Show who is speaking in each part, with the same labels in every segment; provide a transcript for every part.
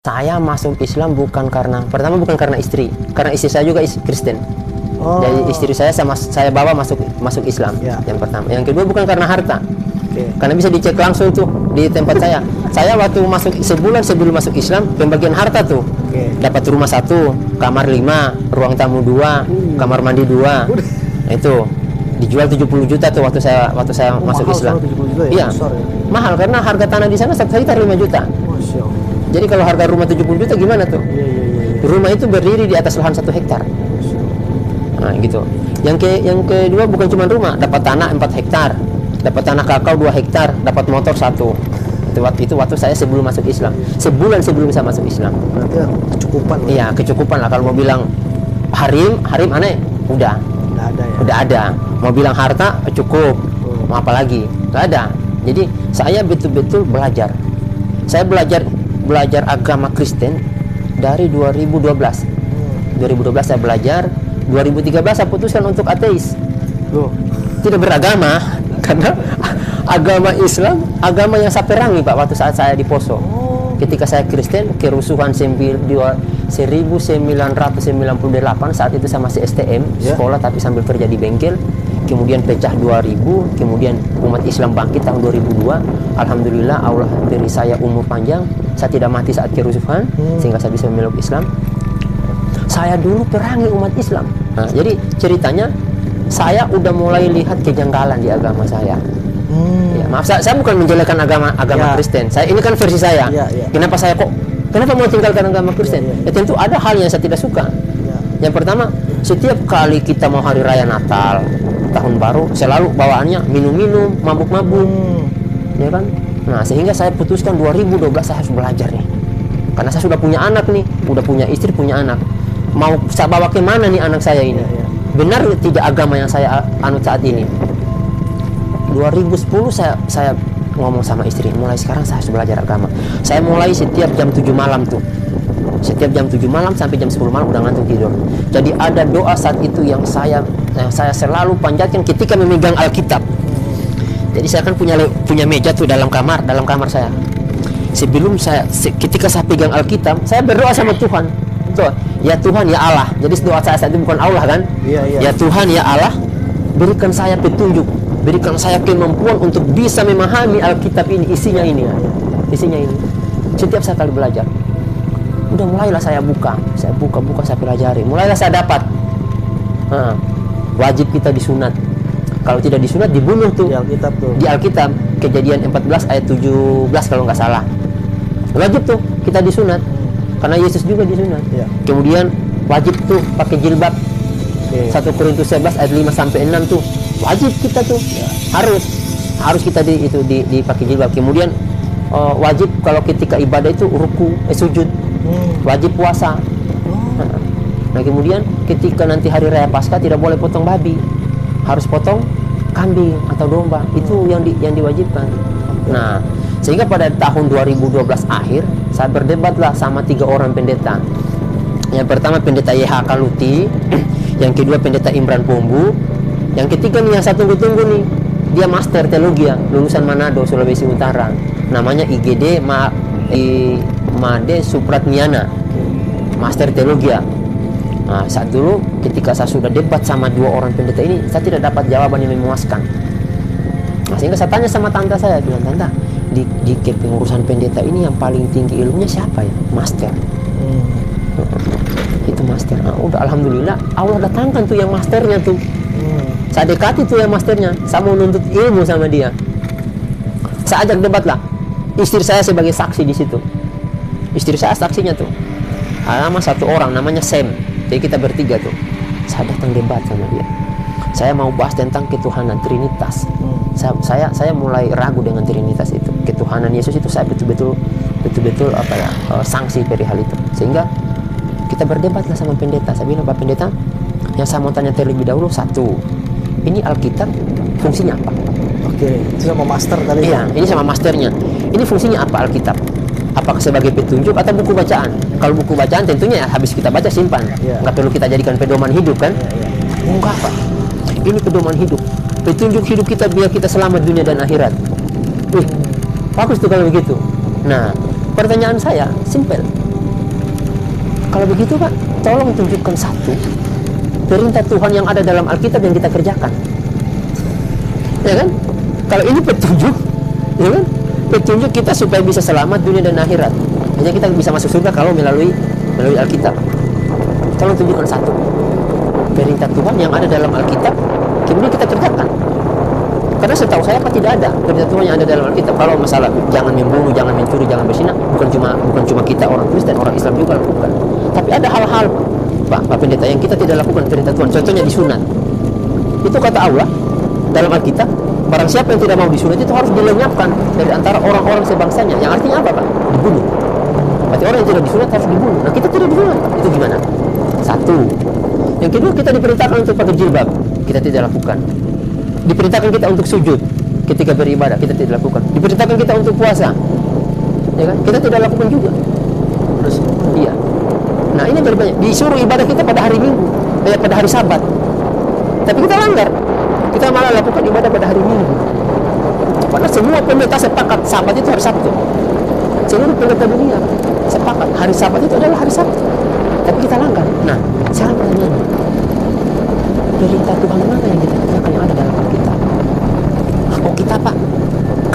Speaker 1: Saya masuk Islam bukan karena, pertama bukan karena istri saya juga Kristen. Jadi istri saya sama saya bawa masuk Islam. Yang pertama. Yang kedua bukan karena harta. Karena bisa dicek langsung tuh di tempat saya. Saya waktu sebulan sebelum masuk Islam, pembagian harta tuh. Dapat rumah 1, kamar 5, ruang tamu 2, kamar mandi 2. Nah, itu dijual 70 juta tuh waktu saya masuk Islam. Iya. Mahal karena harga tanah di sana 1 hektar 5 juta. Jadi kalau harga rumah 70 juta gimana tuh? Rumah itu berdiri di atas lahan 1 hektar. Nah, gitu. Yang kedua bukan cuma rumah, dapat tanah 4 hektar, dapat tanah kakao 2 hektar, dapat motor 1. Itu waktu saya sebelum masuk Islam. Sebulan sebelum saya masuk Islam.
Speaker 2: Berarti kecukupan.
Speaker 1: Iya, kecukupan lah. Kalau mau bilang harim aneh, udah ada ya. Udah ada. Mau bilang harta cukup. Mau apa lagi? Nggak ada. Jadi saya betul-betul belajar. Saya belajar agama Kristen dari 2012. 2012 saya belajar, 2013 saya putuskan untuk ateis. Tidak beragama karena agama Islam, agama yang saya perangi Pak waktu saat saya di Poso. Ketika saya Kristen, kerusuhan 1998 saat itu saya masih STM, sekolah tapi sambil kerja di bengkel. Kemudian pecah 2000, kemudian umat Islam bangkit tahun 2002. Alhamdulillah Allah beri saya umur panjang, saya tidak mati saat kerusuhan, sehingga saya bisa memeluk Islam. Saya dulu perangi umat Islam. Nah, jadi ceritanya saya udah mulai lihat kejanggalan di agama saya. Ya, maaf, saya bukan menjelekkan agama Kristen. Ini kan versi saya. Kenapa mau tinggalkan agama Kristen? Ya, tentu ada hal yang saya tidak suka. Yang pertama, setiap kali kita mau hari raya Natal, tahun baru, selalu bawaannya minum-minum, mabuk-mabuk, ya kan? Nah, sehingga saya putuskan 2012 saya harus belajar nih, karena saya sudah punya anak nih, udah punya istri, punya anak. Mau saya bawa ke mana nih anak saya ini? Benar tidak agama yang saya anut saat ini? 2010 saya ngomong sama istri, mulai sekarang saya harus belajar agama. Saya mulai setiap jam 7 malam tuh. Setiap jam 7 malam sampai jam 10 malam udah ngantuk tidur. Jadi ada doa saat itu yang saya selalu panjatkan ketika memegang Alkitab. Jadi saya kan punya meja tuh dalam kamar saya. Sebelum ketika saya pegang Alkitab, saya berdoa sama Tuhan. Tuh, ya Tuhan ya Allah. Jadi doa saya saat itu bukan Allah kan? Ya Tuhan ya Allah, berikan saya petunjuk, berikan saya kemampuan untuk bisa memahami Alkitab ini, isinya ini. Setiap saya kali belajar. Udah mulailah saya buka, saya pelajari. Mulailah saya dapat. Wajib kita disunat. Kalau tidak disunat dibunuh tuh. Di Alkitab, Kejadian 14 ayat 17 kalau nggak salah. Wajib tuh kita disunat. Karena Yesus juga disunat. Kemudian wajib tuh pakai jilbab. 1 Korintus 11 ayat 5 sampai 6 tuh. Wajib kita tuh. Harus kita dipakai jilbab. Kemudian wajib kalau ketika ibadah itu ruku, sujud. Wajib puasa. Nah, kemudian ketika nanti hari raya Paskah tidak boleh potong babi, harus potong kambing atau domba. Itu yang diwajibkan. Nah, sehingga pada tahun 2012 akhir saya berdebatlah sama 3 orang pendeta. Yang pertama pendeta YH Kaluti, yang kedua pendeta Imran Pombu, yang ketiga nih yang saya tunggu-tunggu nih, dia master teologi lulusan Manado, Sulawesi Utara, namanya IGD Made Supratniana, master teologi. Nah, saat dulu ketika saya sudah debat sama 2 orang pendeta ini, saya tidak dapat jawaban yang memuaskan. Nah, sehingga saya tanya sama tante saya, bilang, "Tante, di kepengurusan pendeta ini yang paling tinggi ilmunya siapa ya?" Master. Itu master. Nah, udah alhamdulillah Allah datangkan tuh yang masternya tuh. Saya dekati tuh yang masternya, saya mau nuntut ilmu sama dia. Saya ajak debat lah. Istri saya sebagai saksi di situ. Istri saya saksinya tuh. Nama 1 orang namanya Sam. Jadi kita bertiga tuh. Saya datang debat sama dia. Saya mau bahas tentang ketuhanan Trinitas. Saya mulai ragu dengan Trinitas itu. Ketuhanan Yesus itu saya betul-betul sanksi perihal itu. Sehingga kita berdebatlah sama pendeta. Saya bilang, "Pak Pendeta, yang saya mau tanya terlebih dahulu, 1, ini Alkitab fungsinya apa?"
Speaker 2: Itu sama master tadi.
Speaker 1: Iya, ini sama masternya. Ini fungsinya apa Alkitab? Apakah sebagai petunjuk atau buku bacaan? Kalau buku bacaan tentunya habis kita baca simpan. Nggak perlu kita jadikan pedoman hidup kan? Enggak Pak. Ini pedoman hidup. Petunjuk hidup kita biar kita selamat dunia dan akhirat. Bagus tuh kalau begitu. Nah, pertanyaan saya simpel. Kalau begitu Pak, tolong tunjukkan satu perintah Tuhan yang ada dalam Alkitab yang kita kerjakan. Ya kan? Kalau ini petunjuk, ya kan? Petunjuk kita supaya bisa selamat dunia dan akhirat. Hanya kita bisa masuk surga kalau melalui Alkitab. Tolong tunjukkan satu perintah Tuhan yang ada dalam Alkitab, kemudian kita kerjakan. Karena setahu saya Pak, tidak ada perintah Tuhan yang ada dalam Alkitab. Kalau masalah jangan membunuh, jangan mencuri, jangan berzina, bukan cuma kita orang Kristen, orang Islam juga lakukan. Tapi ada hal-hal Pak Pendeta yang kita tidak lakukan perintah Tuhan. Contohnya disunat. Itu kata Allah dalam Alkitab, barang siapa yang tidak mau disunat itu harus dilenyapkan dari antara orang-orang sebangsanya. Yang artinya apa Pak? Dibunuh. Berarti orang yang tidak disunat harus dibunuh. Nah kita tidak disunat Pak. Itu gimana? Satu. Yang kedua, kita diperintahkan untuk pakai jilbab. Kita tidak lakukan. Diperintahkan kita untuk sujud ketika beribadah, kita tidak lakukan. Diperintahkan kita untuk puasa, ya kan? Kita tidak lakukan juga. Terus iya. Nah ini dari banyak. Disuruh ibadah kita pada hari Minggu, pada hari Sabat, tapi kita langgar. Kita malah lakukan ibadah pada hari Minggu. Padahal semua pendeta sepakat Sabat itu hari Sabtu. Seluruh pendeta dunia sepakat hari Sabat itu adalah hari Sabtu, tapi kita langgar. Nah sekarang pertanyaannya, perintah Tuhan mana yang kita kerjakan yang ada dalam Alkitab? Oh kita Pak,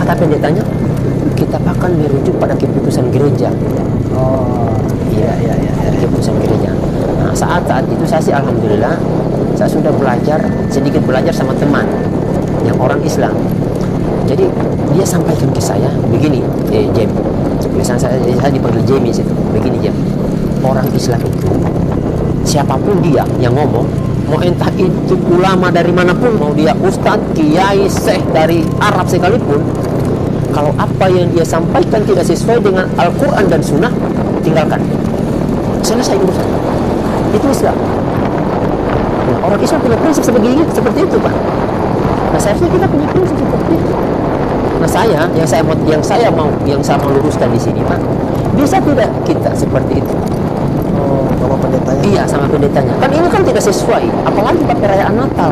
Speaker 1: kata pendetanya, kita akan merujuk pada keputusan gereja. Oh iya, keputusan gereja. Nah saat itu saya sih alhamdulillah, saya sudah sedikit belajar sama teman yang orang Islam. Jadi dia sampaikan ke saya begini, Jem, biasanya saya dipanggil Jamie situ. Begini Jem, orang Islam itu siapapun dia yang ngomong, mau entah itu ulama dari manapun, mau dia ustadz, kiai, syekh dari Arab sekalipun, kalau apa yang dia sampaikan tidak sesuai dengan Al-Quran dan Sunnah, tinggalkan. Selesai urusan. Itu Islam. Nah, orang Islam punya prinsip seperti itu Pak. Nah seharusnya kita punya prinsip seperti itu. Nah yang saya mau luruskan di sini Pak, bisa tidak kita seperti itu?
Speaker 2: Sama pendetanya? Iya,
Speaker 1: sama pendetanya. Kan ini kan tidak sesuai, apalagi Pak perayaan Natal.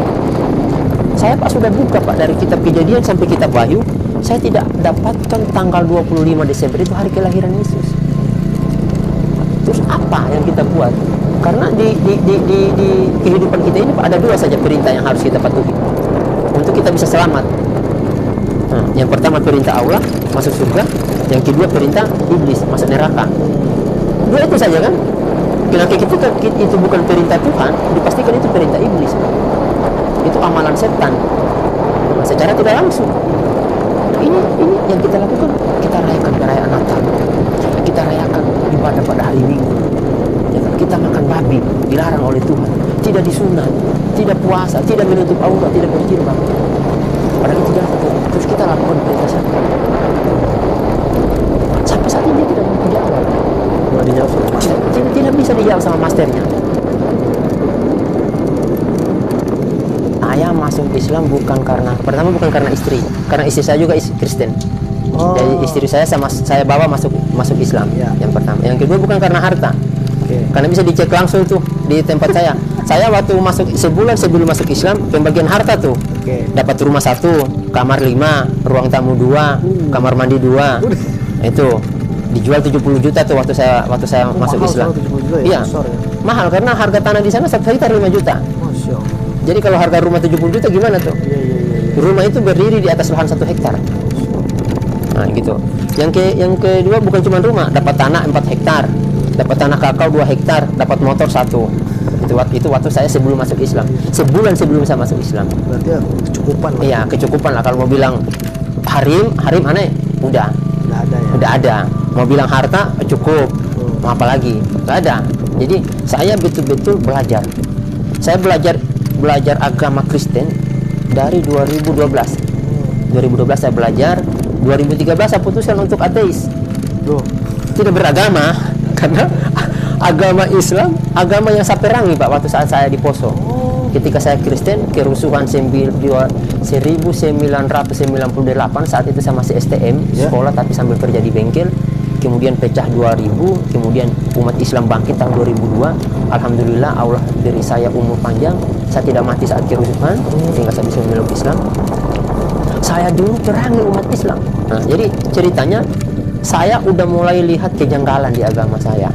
Speaker 1: Saya Pak sudah buka Pak dari kitab Kejadian sampai kitab Wahyu, saya tidak dapatkan tanggal 25 Desember itu hari kelahiran Yesus. Terus apa yang kita buat? Karena di kehidupan kita ini Pak ada dua saja perintah yang harus kita patuhi untuk kita bisa selamat. Nah, yang pertama perintah Allah masuk surga, yang kedua perintah iblis masuk neraka. Dua itu saja kan? Bila itu bukan perintah Tuhan, dipastikan itu perintah iblis. Itu amalan setan. Nah, secara tidak langsung. Nah, ini yang kita lakukan. Kita rayakan perayaan Natal. Kita rayakan ibadah pada hari Minggu. Ya kan? Kita makan babi, dilarang oleh Tuhan. Tidak disunat, tidak puasa, tidak menutup aurat, tidak berjilbab. Padahal itu tidak. Terus kita lakukan perintah setan. Sampai saat ini dia tidak mau dijawab. Tidak bisa dijawab sama masternya. Saya masuk Islam bukan karena istri, karena istri saya juga Kristen. Jadi istri saya sama saya bawa masuk Islam. Yang pertama, yang kedua bukan karena harta. Karena bisa dicek langsung tuh di tempat saya. Saya waktu sebulan sebelum masuk Islam, pembagian harta tuh. Dapat rumah 1, kamar 5, ruang tamu 2, kamar mandi 2. Itu dijual 70 juta tuh waktu saya masuk Islam. Iya. Mahal karena harga tanah di sana 1 hektar 5 juta. Jadi kalau harga rumah 70 juta gimana tuh? Rumah itu berdiri di atas lahan 1 hektar. Nah, gitu. Yang kedua bukan cuma rumah, dapat tanah 4 hektar. Dapat tanah kakao 2 hektar, dapat motor 1. Itu waktu saya sebelum masuk Islam. Sebulan sebelum saya masuk Islam.
Speaker 2: Berarti kecukupan.
Speaker 1: Iya, kecukupan lah. Kalau mau bilang harim aneh, udah ada. Mau bilang harta cukup, mau apa lagi? Nggak ada. Jadi saya betul-betul belajar. Saya belajar agama Kristen dari 2012. 2012 saya belajar. 2013 saya putuskan untuk ateis. Tidak beragama karena agama Islam, agama yang saya perangi Pak waktu saat saya di Poso. Ketika saya Kristen, kerusuhan 1998, saat itu saya masih STM, sekolah tapi sambil kerja di bengkel. Kemudian pecah 2000, kemudian umat Islam bangkit tahun 2002. Alhamdulillah Allah beri saya umur panjang, saya tidak mati saat kerusuhan, sehingga saya bisa memeluk Islam. Saya dulu perangi umat Islam. Nah, jadi ceritanya saya udah mulai lihat kejanggalan di agama saya.